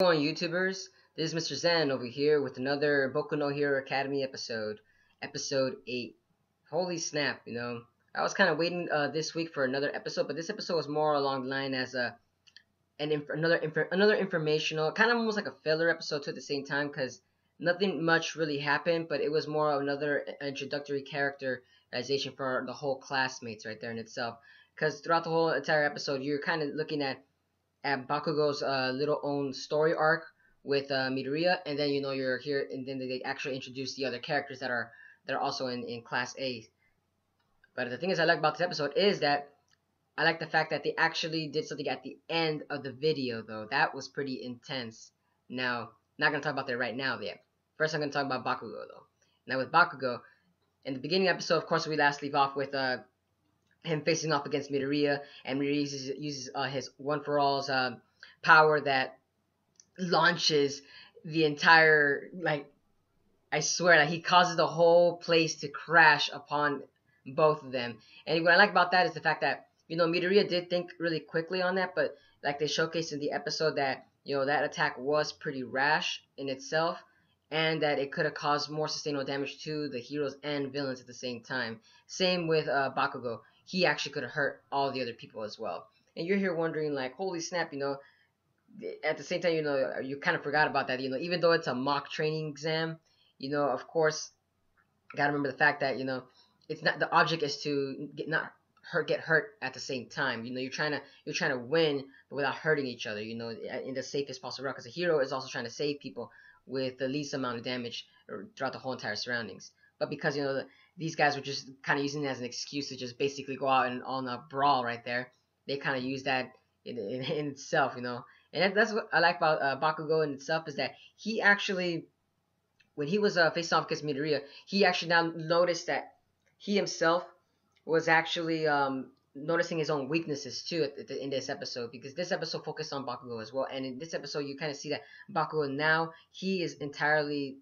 On YouTubers, this is Mr. Zen over here with another Boku no Hero Academy episode, episode 8. Holy snap, I was kind of waiting this week for another episode, but this episode was more along the line as another informational, kind of almost like a filler episode too at the same time, because nothing much really happened, but it was more of another introductory characterization for the whole classmates right there in itself. Because throughout the whole entire episode, you're kind of looking at Bakugo's little own story arc with Midoriya, and then you're here, and then they actually introduce the other characters that are also in Class A. But the thing is, I like about this episode is that I like the fact that they actually did something at the end of the video, though. That was pretty intense. Now, not gonna talk about that right now yet. First, I'm gonna talk about Bakugo, though. Now, with Bakugo, in the beginning episode, of course, we last leave off with him facing off against Midoriya, and Midoriya uses his One for All's power that launches the entire, like, I swear, like, he causes the whole place to crash upon both of them. And what I like about that is the fact that Midoriya did think really quickly on that, but like they showcased in the episode that that attack was pretty rash in itself, and that it could have caused more sustainable damage to the heroes and villains at the same time. Same with Bakugo. He actually could have hurt all the other people as well. And you're here wondering, like, holy snap, at the same time, you kind of forgot about that. Even though it's a mock training exam, of course, gotta remember the fact that it's not, the object is to get hurt at the same time. You're trying to win, but without hurting each other. In the safest possible route, because a hero is also trying to save people with the least amount of damage throughout the whole entire surroundings. But because these guys were just kind of using it as an excuse to just basically go out and on a brawl right there, they kind of use that in itself. And that's what I like about Bakugo in itself, is that he actually, when he was facing off against Midoriya, he actually now noticed that he himself was actually noticing his own weaknesses too in this episode, because this episode focused on Bakugo as well. And in this episode, you kind of see that Bakugo now, he is entirely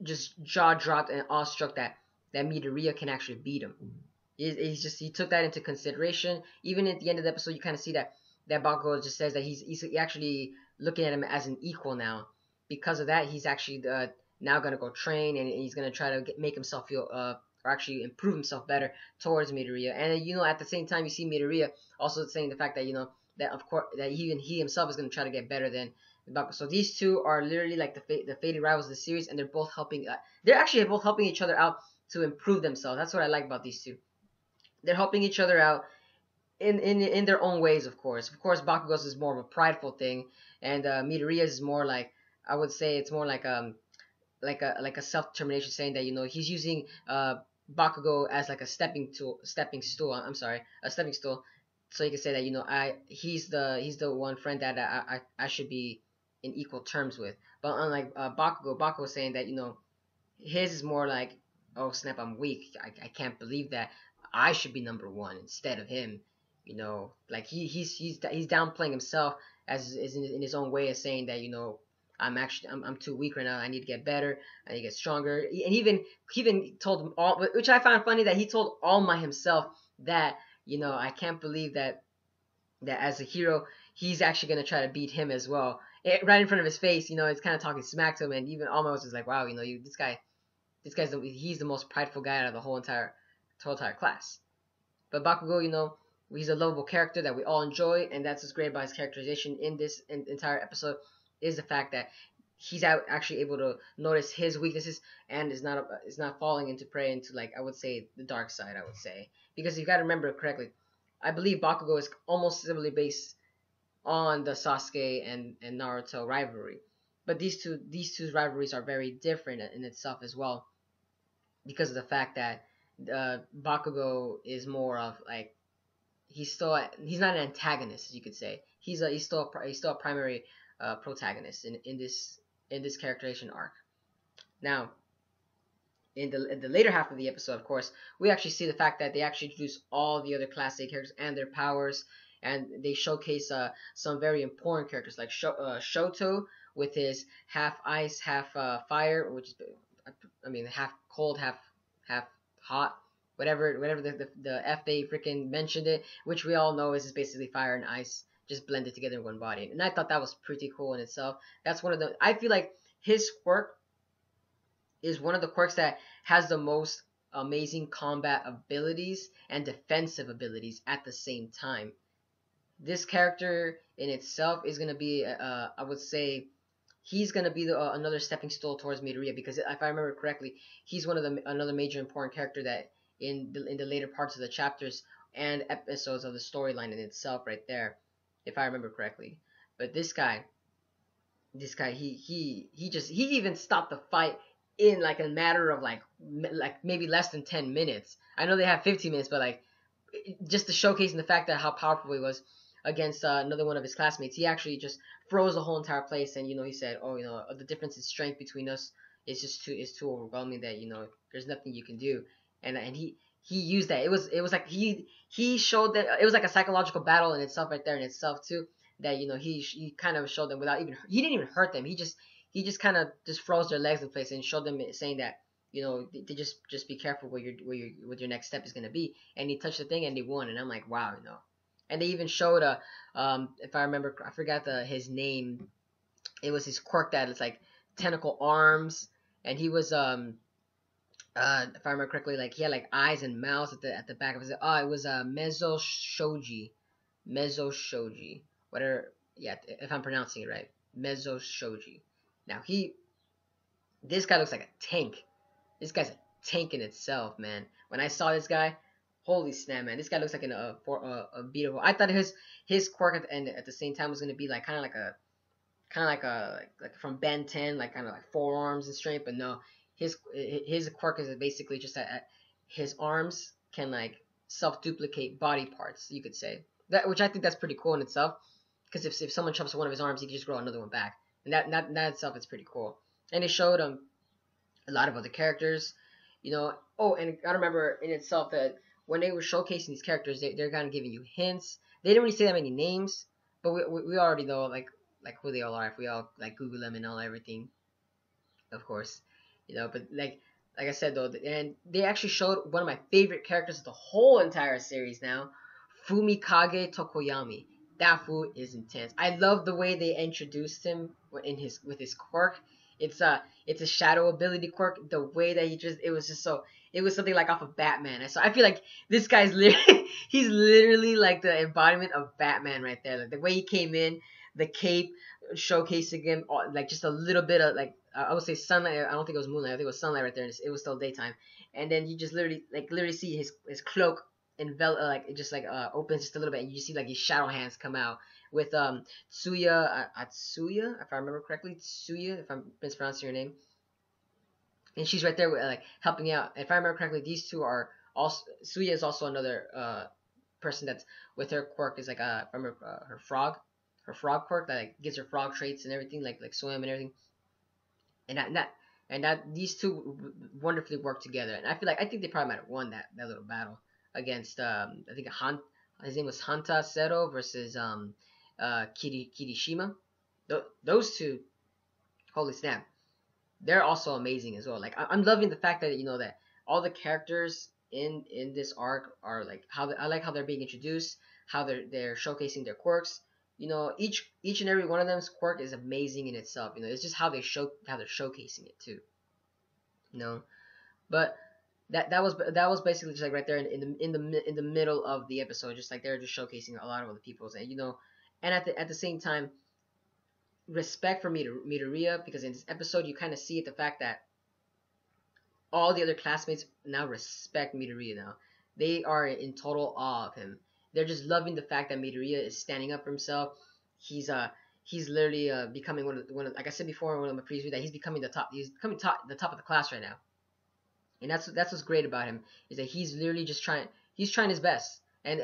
just jaw dropped and awestruck that Midoriya can actually beat him. He took that into consideration. Even at the end of the episode, you kind of see that Bakugo just says that he's actually looking at him as an equal now. Because of that, he's actually now gonna go train, and he's gonna try to make himself feel or actually improve himself better towards Midoriya. And at the same time, you see Midoriya also saying the fact that that of course that even he himself is gonna try to get better than Bakugo. So these two are literally like the fated rivals of the series, and they're both helping. They're actually both helping each other out to improve themselves. That's what I like about these two. They're helping each other out in their own ways, of course. Of course, Bakugo's is more of a prideful thing, and Midoriya's is more like, I would say it's more like a self determination, saying that he's using Bakugo as like a stepping stool. I'm sorry, a stepping stool, so you can say that he's the one friend that I should be in equal terms with. But unlike Bakugo is saying that his is more like, oh snap, I'm weak. I can't believe that I should be number one instead of him. Like he's downplaying himself as is in his own way of saying that I'm too weak right now. I need to get better. I need to get stronger. And he even told him all, which I found funny, that he told Alma himself that I can't believe that as a hero he's actually gonna try to beat him as well, right in front of his face. It's kind of talking smack to him, and even Alma was just like, wow, he's the most prideful guy out of the whole entire class. But Bakugo, he's a lovable character that we all enjoy, and that's what's great about his characterization in this entire episode, is the fact that he's actually able to notice his weaknesses and is not falling into prey into, like, I would say, the dark side. I would say, because you got to remember correctly, I believe Bakugo is almost similarly based on the Sasuke and Naruto rivalry, but these two rivalries are very different in itself as well, because of the fact that Bakugo is more of, like, he's not an antagonist, you could say. He's still a primary protagonist in this characterization arc. Now, in the later half of the episode, of course, we actually see the fact that they actually introduce all the other Class A characters and their powers, and they showcase some very important characters like Shoto with his half ice, half fire, which is, I mean, half cold, half hot, whatever the F they freaking mentioned it, which we all know is basically fire and ice just blended together in one body. And I thought that was pretty cool in itself. That's one of the, I feel like his quirk is one of the quirks that has the most amazing combat abilities and defensive abilities at the same time. This character in itself is gonna be, I would say, he's gonna be another stepping stone towards Midoriya, because if I remember correctly, he's one of the another major important character that in the later parts of the chapters and episodes of the storyline in itself, right there, if I remember correctly. But this guy, he even stopped the fight in like a matter of like maybe less than 10 minutes. I know they have 15 minutes, but like just to showcasing the fact that how powerful he was against another one of his classmates. He actually just froze the whole entire place, and he said, "Oh, the difference in strength between us is too overwhelming that there's nothing you can do." And he used that. It was like he showed that it was like a psychological battle in itself, right there in itself too. That he kind of showed them without even he didn't even hurt them. He just kind of just froze their legs in place and showed them, saying that they just be careful what your next step is gonna be. And he touched the thing and they won. And I'm like, wow. And they even showed if I remember, I forgot his name. It was his quirk that it's like tentacle arms, and he was if I remember correctly, like he had like eyes and mouths at the back of his. Oh, it was Mezzo Shoji, whatever. Yeah, if I'm pronouncing it right, Mezzo Shoji. Now this guy looks like a tank. This guy's a tank in itself, man. When I saw this guy, holy snap, man! This guy looks like a beatable. I thought his quirk at the end at the same time was gonna be like kind of like from Ben 10, like kind of like forearms and strength, but no, his quirk is basically just that his arms can like self duplicate body parts, you could say, that which I think that's pretty cool in itself, because if someone chops one of his arms, he can just grow another one back, and that itself is pretty cool. And they showed a lot of other characters, Oh, and I remember in itself that when they were showcasing these characters, they're kind of giving you hints. They didn't really say that many names, but we already know like who they all are if we all like Google them and all everything, of course, But like I said though, and they actually showed one of my favorite characters of the whole entire series now, Fumikage Tokoyami. That fool is intense. I love the way they introduced him with his quirk. It's a shadow ability quirk. The way that it was something like off of Batman. So I feel like this guy's literally he's literally like the embodiment of Batman right there. Like the way he came in, the cape showcasing him, like just a little bit of like I would say sunlight. I don't think it was moonlight. I think it was sunlight right there. And it was still daytime. And then you just literally see his cloak envelop, like it just like opens just a little bit, and you see like his shadow hands come out with Atsuya, if I remember correctly, Tsuya, if I'm mispronouncing your name, and she's right there with, like helping out. If I remember correctly, these two are also Tsuya is also another person that's with her quirk is like I remember her frog quirk that like gives her frog traits and everything, like swim and everything, and that these two wonderfully work together. And I think they probably might have won that little battle against I think his name was Hanta Seto versus Kirishima. Those two, holy snap, they're also amazing as well. Like I'm loving the fact that that all the characters in this arc are like I like how they're being introduced, how they're showcasing their quirks. Each and every one of them's quirk is amazing in itself. It's just how they're showcasing it too. But that was basically just like right there in the middle of the episode, just like they're just showcasing a lot of other people's, and at the same time, respect for Midoriya, because in this episode you kind of see the fact that all the other classmates now respect Midoriya. Now they are in total awe of him. They're just loving the fact that Midoriya is standing up for himself. He's literally becoming one of like I said before in one of my previous videos, that he's becoming the top. He's becoming the top of the class right now. And that's what's great about him, is that he's literally just trying. He's trying his best, and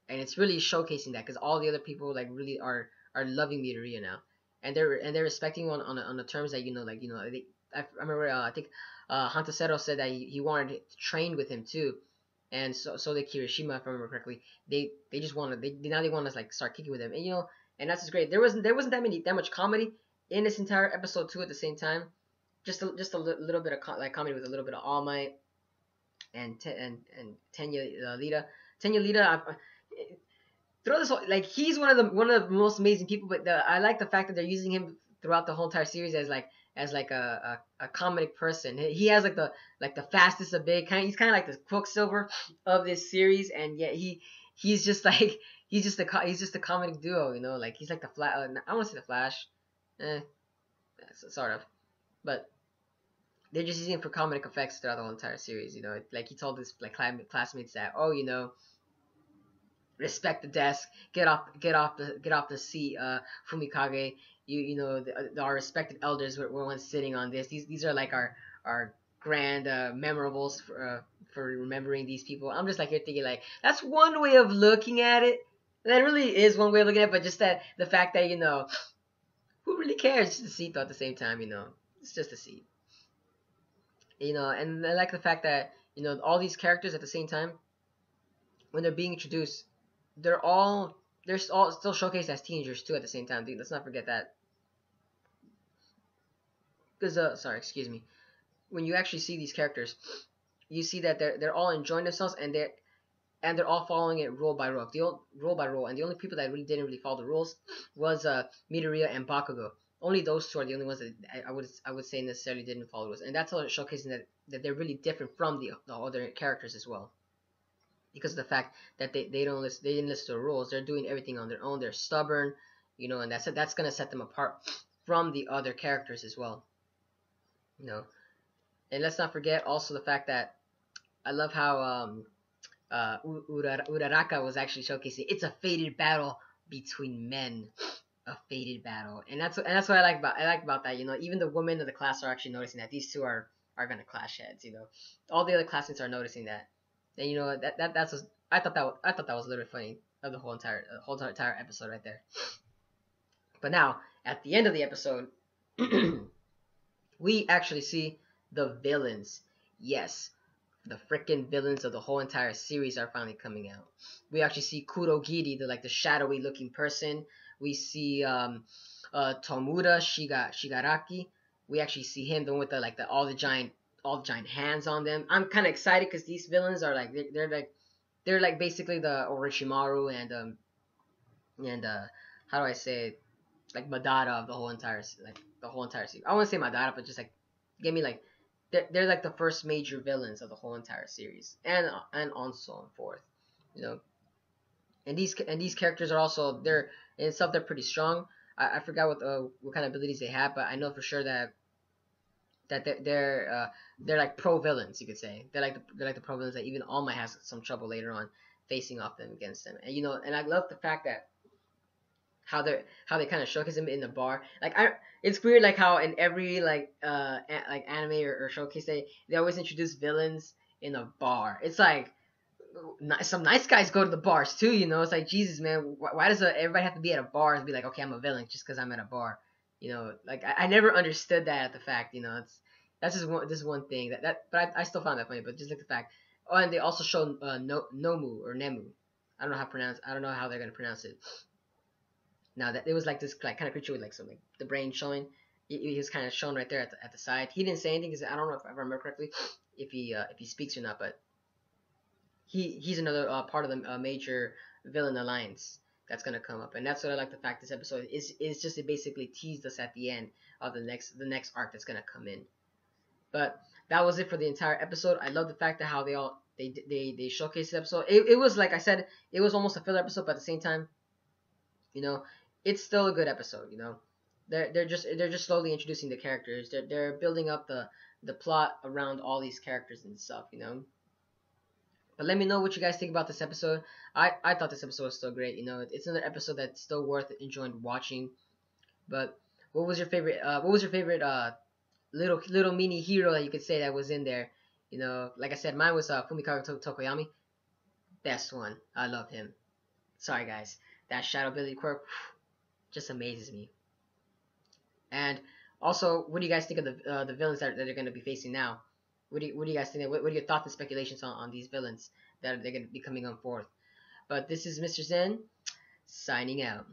it's really showcasing that, because all the other people like really are loving Midoriya now, and they're respecting him on the terms that I remember I think Hanta Seto said that he wanted to train with him too, and so did Kirishima, if I remember correctly. They just wanted now they want to like start kicking with him, and that's just great. There wasn't that much comedy in this entire episode too at the same time. Just a little bit of comedy with a little bit of All Might and Tenya Lita. Tenya Lita, throughout this whole, like, he's one of the most amazing people. But I like the fact that they're using him throughout the whole entire series as like a comedic person. He has like the fastest of big kind. He's kind of like the Quicksilver of this series, and yet he's just like he's just a comedic duo. You know, like he's like the Flash. I want to say the Flash, eh, sort of, but they're just using him for comedic effects throughout the whole entire series. You know, like he told his like classmates that, oh, you know, respect the desk, get off the seat, Fumikage. You know, our respected elders were once sitting on this. These are like our grand memorables for remembering these people. I'm just like here thinking like that's one way of looking at it. That really is one way of looking at it, but just that the fact that, you know, who really cares? It's just a seat though at the same time, you know. It's just a seat. You know, and I like the fact that, you know, all these characters at the same time, when they're being introduced, they're all still showcased as teenagers too at the same time. Dude, let's not forget that. Because sorry, excuse me. When you actually see these characters, you see that they're all enjoying themselves, and they're all following it rule by rule. Rule by rule, and the only people that really didn't really follow the rules was Midoriya and Bakugo. Only those two are the only ones that I would say necessarily didn't follow the rules, and that's all showcasing that they're really different from the other characters as well, because of the fact that they didn't listen to the rules. They're doing everything on their own. They're stubborn, you know, and that's gonna set them apart from the other characters as well, you know. And let's not forget also the fact that I love how Uraraka was actually showcasing it's a fated battle between men, a fated battle, and that's what I like about that. You know, even the women of the class are actually noticing that these two are gonna clash heads. You know, all the other classmates are noticing that, and you know that's what, I thought that was a little bit funny of the whole entire episode right there. But now at the end of the episode, we actually see the villains. Yes, the freaking villains of the whole entire series are finally coming out. We actually see Kurogiri, the shadowy looking person. We see Tomura Shigaraki. We actually see him, the one with all the giant hands on them. I'm kind of excited because these villains are like they're like basically the Orochimaru and how do I say it? Like Madara of the whole entire series. I won't say Madara, but just like give me like they're like the first major villains of the whole entire series, and on so and forth, you know. And these characters are also they're in itself they're pretty strong. I forgot what kind of abilities they have, but I know for sure that they're like pro villains, you could say. They're like the pro villains that even All Might has some trouble later on facing off them against them. And you know, and I love the fact that how they kind of showcase him in the bar. It's weird like how in every like anime or showcase they always introduce villains in a bar. It's like some nice guys go to the bars too, you know. It's like Jesus, man, why does everybody have to be at a bar and be like, okay, I'm a villain just because I'm at a bar, you know? Like I never understood that at the fact, you know. That's just one thing but I still found that funny. But just like the fact, oh, and they also show Nomu or Nemu. I don't know how they're gonna pronounce it. Now that it was like this like kind of creature with like some like the brain showing. He was kind of shown right there at the side. He didn't say anything because I don't know if I remember correctly if he speaks or not, but he's another part of the major villain alliance that's gonna come up, and that's what I like the fact this episode is just it basically teased us at the end of the next arc that's gonna come in. But that was it for the entire episode. I love the fact that how they showcased the episode. It was like I said, it was almost a filler episode, but at the same time, you know, it's still a good episode. You know, they're just slowly introducing the characters. They're building up the plot around all these characters and stuff. You know. But let me know what you guys think about this episode. I thought this episode was still great. You know, it's another episode that's still worth enjoying watching. But what was your favorite? Little mini hero that you could say that was in there? You know, like I said, mine was Fumikawa Tokoyami. Best one. I love him. Sorry guys, that shadow ability quirk just amazes me. And also, what do you guys think of the villains that they're going to be facing now? What do you guys think? What are your thoughts and speculations on these villains that they're going to be coming on forth? But this is Mr. Zen signing out.